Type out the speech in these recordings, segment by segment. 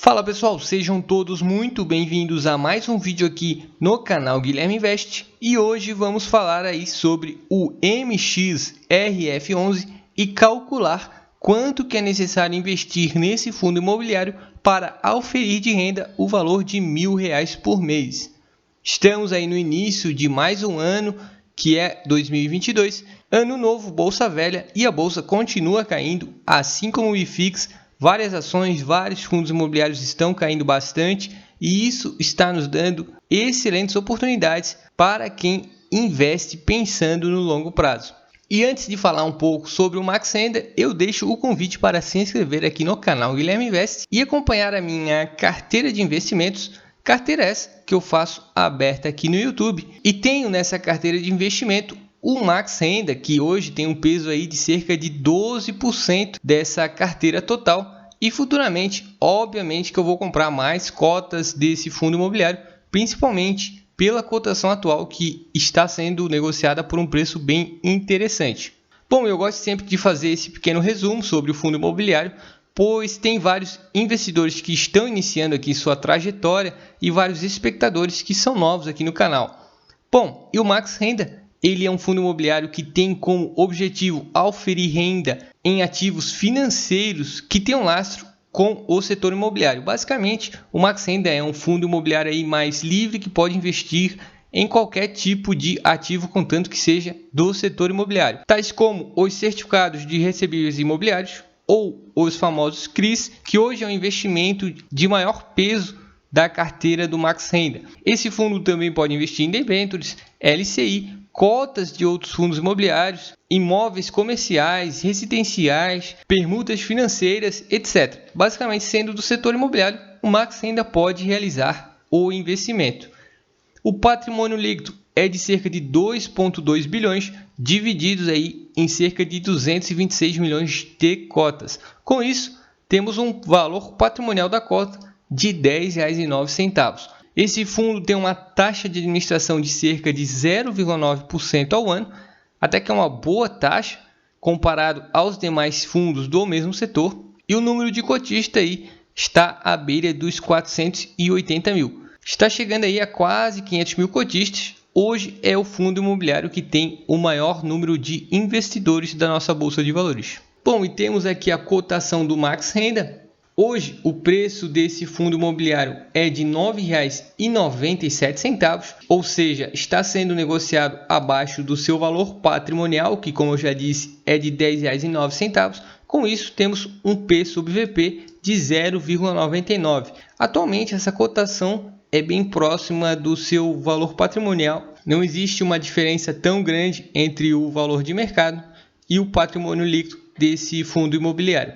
Fala pessoal, sejam todos muito bem-vindos a mais um vídeo aqui no canal Guilherme Invest e hoje vamos falar aí sobre o MXRF11 e calcular quanto que é necessário investir nesse fundo imobiliário para auferir de renda o valor de R$1.000 por mês. Estamos aí no início de mais um ano, que é 2022, ano novo, bolsa velha, e a bolsa continua caindo, assim como o IFIX. Várias ações, vários fundos imobiliários estão caindo bastante e isso está nos dando excelentes oportunidades para quem investe pensando no longo prazo. E antes de falar um pouco sobre o Max Renda, eu deixo o convite para se inscrever aqui no canal Guilherme Invest e acompanhar a minha carteira de investimentos, carteira essa que eu faço aberta aqui no YouTube. E tenho nessa carteira de investimento o Max Renda, que hoje tem um peso aí de cerca de 12% dessa carteira total. E futuramente, obviamente, que eu vou comprar mais cotas desse fundo imobiliário, principalmente pela cotação atual que está sendo negociada por um preço bem interessante. Bom, eu gosto sempre de fazer esse pequeno resumo sobre o fundo imobiliário, pois tem vários investidores que estão iniciando aqui sua trajetória e vários espectadores que são novos aqui no canal. Bom, e o Max Renda? Ele é um fundo imobiliário que tem como objetivo auferir renda em ativos financeiros que tenham lastro com o setor imobiliário. Basicamente, o Max Renda é um fundo imobiliário aí mais livre que pode investir em qualquer tipo de ativo, contanto que seja do setor imobiliário, tais como os certificados de recebíveis imobiliários ou os famosos CRIs, que hoje é um investimento de maior peso da carteira do Max Renda. Esse fundo também pode investir em debêntures, LCI, cotas de outros fundos imobiliários, imóveis comerciais, residenciais, permutas financeiras, etc. Basicamente, sendo do setor imobiliário, o Max Renda pode realizar o investimento. O patrimônio líquido é de cerca de 2,2 bilhões, divididos aí em cerca de 226 milhões de cotas. Com isso, temos um valor patrimonial da cota de R$10,09. Esse fundo tem uma taxa de administração de cerca de 0,9% ao ano, até que é uma boa taxa comparado aos demais fundos do mesmo setor, e o número de cotistas aí está à beira dos 480 mil. Está chegando aí a quase 500 mil cotistas. Hoje é o fundo imobiliário que tem o maior número de investidores da nossa bolsa de valores. Bom, e temos aqui a cotação do Max Renda. Hoje, o preço desse fundo imobiliário é de R$ 9,97, ou seja, está sendo negociado abaixo do seu valor patrimonial, que, como eu já disse, é de R$ 10,09. Com isso, temos um P sobre VP de 0,99. Atualmente, essa cotação é bem próxima do seu valor patrimonial. Não existe uma diferença tão grande entre o valor de mercado e o patrimônio líquido desse fundo imobiliário.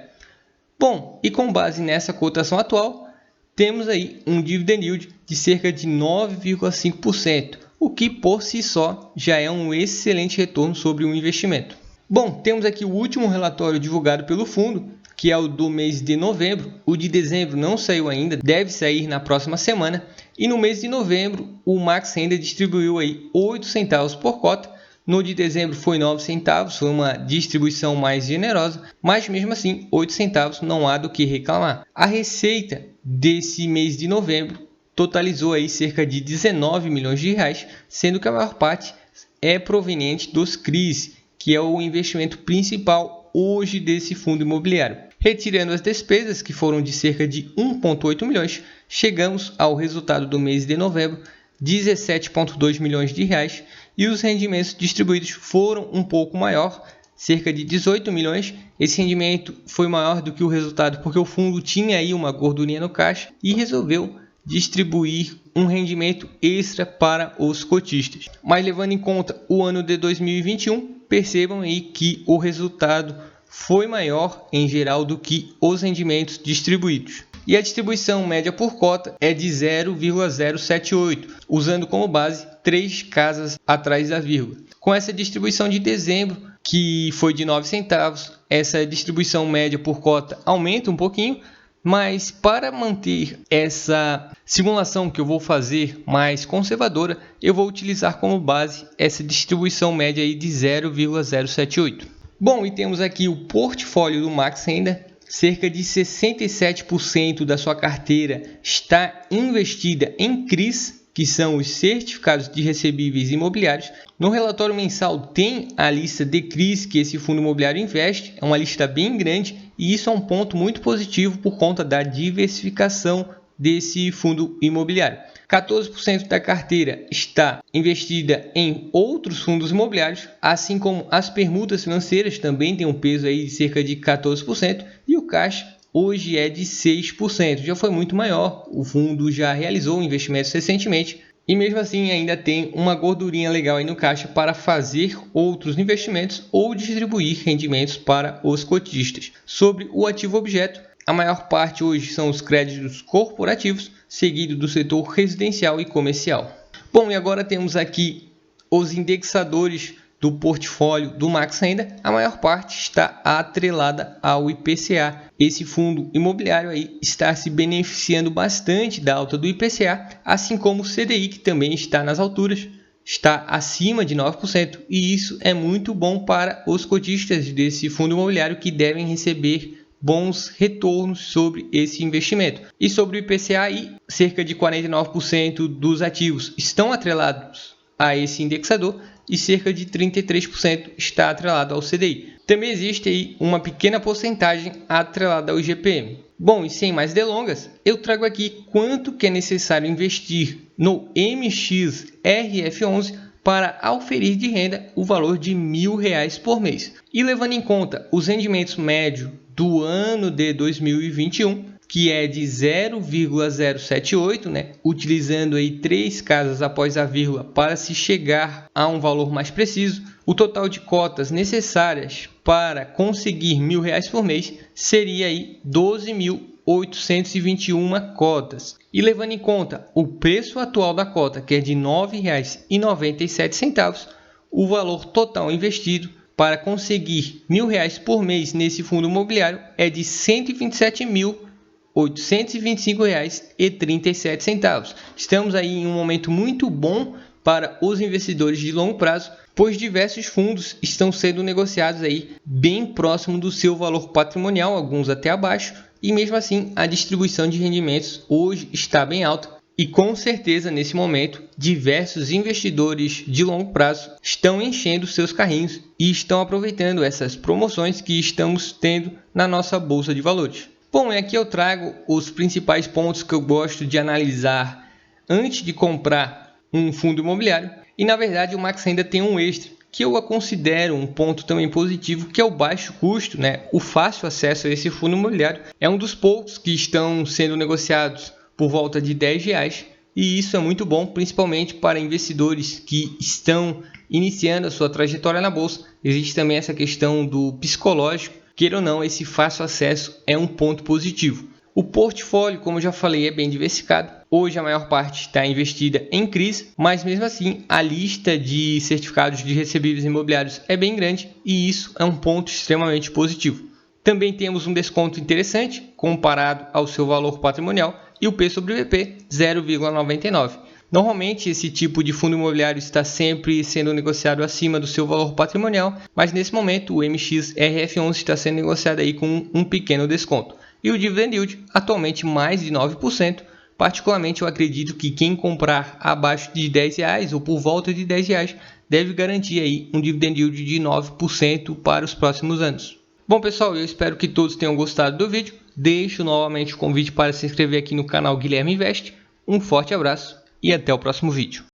Bom, e com base nessa cotação atual, temos aí um dividend yield de cerca de 9,5%, o que por si só já é um excelente retorno sobre o investimento. Bom, temos aqui o último relatório divulgado pelo fundo, que é o do mês de novembro. O de dezembro não saiu ainda, deve sair na próxima semana. E no mês de novembro, o Max Renda distribuiu aí 8 centavos por cota. No de dezembro foi 9 centavos, foi uma distribuição mais generosa, mas mesmo assim 8 centavos não há do que reclamar. A receita desse mês de novembro totalizou aí cerca de 19 milhões de reais, sendo que a maior parte é proveniente dos CRIs, que é o investimento principal hoje desse fundo imobiliário. Retirando as despesas, que foram de cerca de 1,8 milhões, chegamos ao resultado do mês de novembro, 17,2 milhões de reais, e os rendimentos distribuídos foram um pouco maior, cerca de 18 milhões. Esse rendimento foi maior do que o resultado porque o fundo tinha aí uma gordurinha no caixa e resolveu distribuir um rendimento extra para os cotistas. Mas levando em conta o ano de 2021, percebam aí que o resultado foi maior em geral do que os rendimentos distribuídos. E a distribuição média por cota é de 0,078, usando como base 3 casas atrás da vírgula. Com essa distribuição de dezembro, que foi de 9 centavos, essa distribuição média por cota aumenta um pouquinho, mas para manter essa simulação que eu vou fazer mais conservadora, eu vou utilizar como base essa distribuição média aí de 0,078. Bom, e temos aqui o portfólio do Max Renda. cerca de 67% da sua carteira está investida em CRIs, que são os certificados de recebíveis imobiliários. No relatório mensal tem a lista de CRIs que esse fundo imobiliário investe, é uma lista bem grande e isso é um ponto muito positivo por conta da diversificação desse fundo imobiliário. 14% da carteira está investida em outros fundos imobiliários, assim como as permutas financeiras também tem um peso aí de cerca de 14% e o caixa hoje é de 6%, já foi muito maior, o fundo já realizou investimentos recentemente e mesmo assim ainda tem uma gordurinha legal aí no caixa para fazer outros investimentos ou distribuir rendimentos para os cotistas. Sobre o ativo objeto, a maior parte hoje são os créditos corporativos, seguido do setor residencial e comercial. Bom, e agora temos aqui os indexadores do portfólio do Max Renda. A maior parte está atrelada ao IPCA. Esse fundo imobiliário aí está se beneficiando bastante da alta do IPCA, assim como o CDI, que também está nas alturas, está acima de 9%, e isso é muito bom para os cotistas desse fundo imobiliário que devem receber bons retornos sobre esse investimento. E sobre o IPCA, cerca de 49% dos ativos estão atrelados a esse indexador e cerca de 33% está atrelado ao CDI. Também existe aí uma pequena porcentagem atrelada ao IGPM. Bom, e sem mais delongas, eu trago aqui quanto que é necessário investir no MXRF11 para auferir de renda o valor de R$1.000 por mês. E levando em conta os rendimentos médios do ano de 2021, que é de 0,078, utilizando aí 3 casas após a vírgula para se chegar a um valor mais preciso, o total de cotas necessárias para conseguir R$1.000 por mês seria aí 12.821 cotas. E levando em conta o preço atual da cota, que é de R$ 9,97, o valor total investido para conseguir R$1.000 por mês nesse fundo imobiliário é de R$ 127.825,37. Estamos aí em um momento muito bom para os investidores de longo prazo, pois diversos fundos estão sendo negociados aí bem próximo do seu valor patrimonial, alguns até abaixo, e mesmo assim a distribuição de rendimentos hoje está bem alta. E com certeza, nesse momento, diversos investidores de longo prazo estão enchendo seus carrinhos e estão aproveitando essas promoções que estamos tendo na nossa Bolsa de Valores. Bom, e aqui eu trago os principais pontos que eu gosto de analisar antes de comprar um fundo imobiliário. E na verdade o Max ainda tem um extra, que eu considero um ponto também positivo, que é o baixo custo, o fácil acesso a esse fundo imobiliário. É um dos poucos que estão sendo negociados por volta de R$10, e isso é muito bom, principalmente para investidores que estão iniciando a sua trajetória na bolsa. Existe também essa questão do psicológico, queira ou não, esse fácil acesso é um ponto positivo. O portfólio, como eu já falei, é bem diversificado. Hoje a maior parte está investida em CRIs, mas mesmo assim a lista de certificados de recebíveis imobiliários é bem grande e isso é um ponto extremamente positivo. Também temos um desconto interessante comparado ao seu valor patrimonial e o P sobre VP 0,99. Normalmente esse tipo de fundo imobiliário está sempre sendo negociado acima do seu valor patrimonial, mas nesse momento o MXRF11 está sendo negociado aí com um pequeno desconto. E o Dividend Yield atualmente mais de 9%. Particularmente eu acredito que quem comprar abaixo de R$10 ou por volta de R$10 deve garantir aí um Dividend Yield de 9% para os próximos anos. Bom pessoal, eu espero que todos tenham gostado do vídeo. Deixo novamente o convite para se inscrever aqui no canal Guilherme Invest. Um forte abraço e até o próximo vídeo.